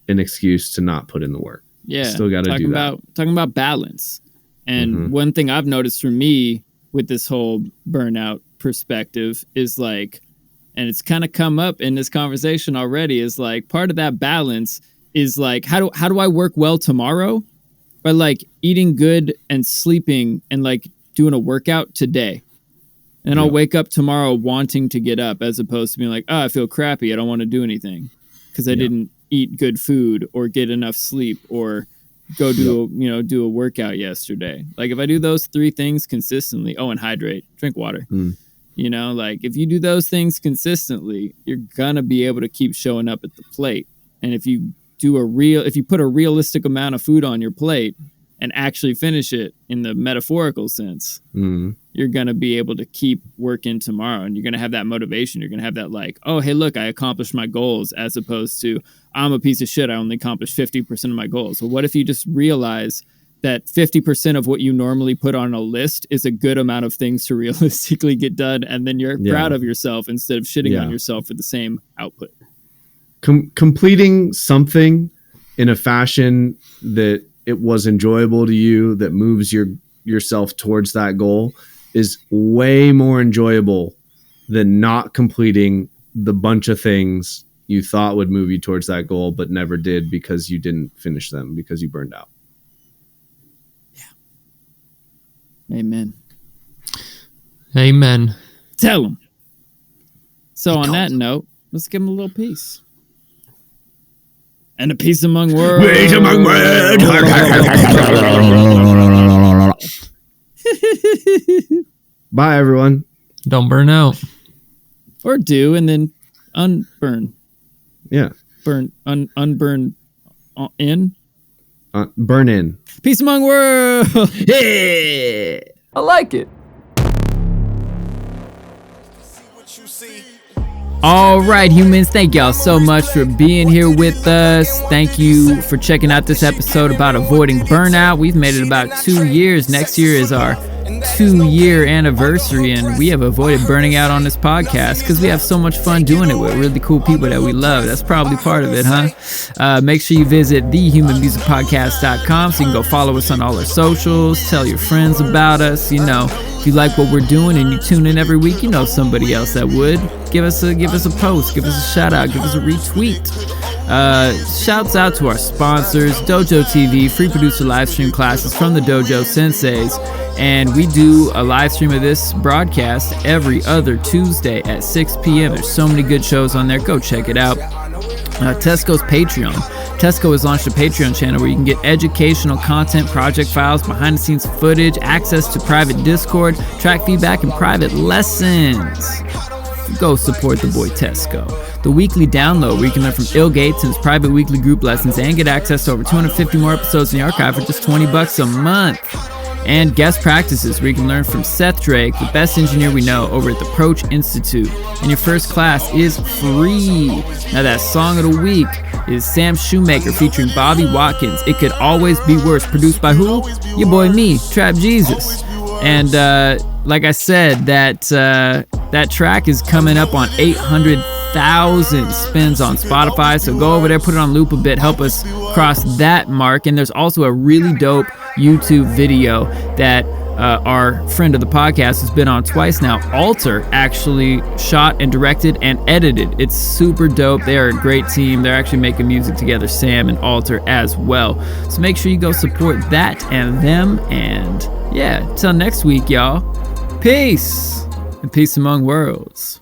an excuse to not put in the work. Yeah, still got to do that. Talking about balance. And one thing I've noticed for me with this whole burnout perspective is like, and it's kind of come up in this conversation already, is like part of that balance is like, how do I work well tomorrow? By like eating good and sleeping and like doing a workout today. And I'll wake up tomorrow wanting to get up, as opposed to being like, oh, I feel crappy, I don't want to do anything because I didn't eat good food or get enough sleep or go do a workout yesterday. Like if I do those three things consistently, and hydrate, drink water. Like if you do those things consistently, you're gonna be able to keep showing up at the plate. And if you put a realistic amount of food on your plate and actually finish it in the metaphorical sense, you're going to be able to keep working tomorrow, and you're going to have that motivation. You're going to have that like, oh, hey, look, I accomplished my goals, as opposed to I'm a piece of shit. I only accomplished 50% of my goals. Well, what if you just realize that 50% of what you normally put on a list is a good amount of things to realistically get done, and then you're proud of yourself instead of shitting on yourself for the same output. Completing something in a fashion that it was enjoyable to you, that moves yourself towards that goal, is way more enjoyable than not completing the bunch of things you thought would move you towards that goal but never did because you didn't finish them because you burned out. Yeah. Amen. Amen. Tell them. So on that note, let's give them a little peace. And a peace among words. Peace among words. Bye, everyone. Don't burn out. Or do, and then unburn. Yeah. Unburn in. Burn in. Peace among worlds. Yeah. I like it. All right, humans, thank y'all so much for being here with us. Thank you for checking out this episode about avoiding burnout. We've made it about 2 years. Next year is our 2-year anniversary, and we have avoided burning out on this podcast because we have so much fun doing it with really cool people that we love. That's probably part of it, huh? Make sure you visit thehumanmusicpodcast.com so you can go follow us on all our socials, tell your friends about us. You know, if you like what we're doing and you tune in every week, you know somebody else that would. Give us a post, give us a shout out, give us a retweet. Shouts out to our sponsors, Dojo TV, free producer live stream classes from the Dojo Senseis. And we do a live stream of this broadcast every other Tuesday at 6 p.m. There's so many good shows on there. Go check it out. Tesco's Patreon. Tesco has launched a Patreon channel where you can get educational content, project files, behind the scenes footage, access to private Discord, track feedback, and private lessons. Go support the boy Tesco. The weekly download where you can learn from Ill Gates and his private weekly group lessons and get access to over 250 more episodes in the archive for just $20 a month. And guest practices where you can learn from Seth Drake, the best engineer we know, over at the Approach Institute. And your first class is free. Now that song of the week is Sam Shoemaker featuring Bobby Watkins. It Could Always Be Worse. Produced by who? Your boy me, Trap Jesus. And like I said, that track is coming up on 800,000 spins on Spotify. So go over there, put it on loop a bit, help us cross that mark. And there's also a really dope YouTube video that our friend of the podcast has been on twice now. Alter actually shot and directed and edited. It's super dope. They are a great team. They're actually making music together, Sam and Alter as well. So make sure you go support that and them. And yeah, till next week, y'all. Peace and peace among worlds.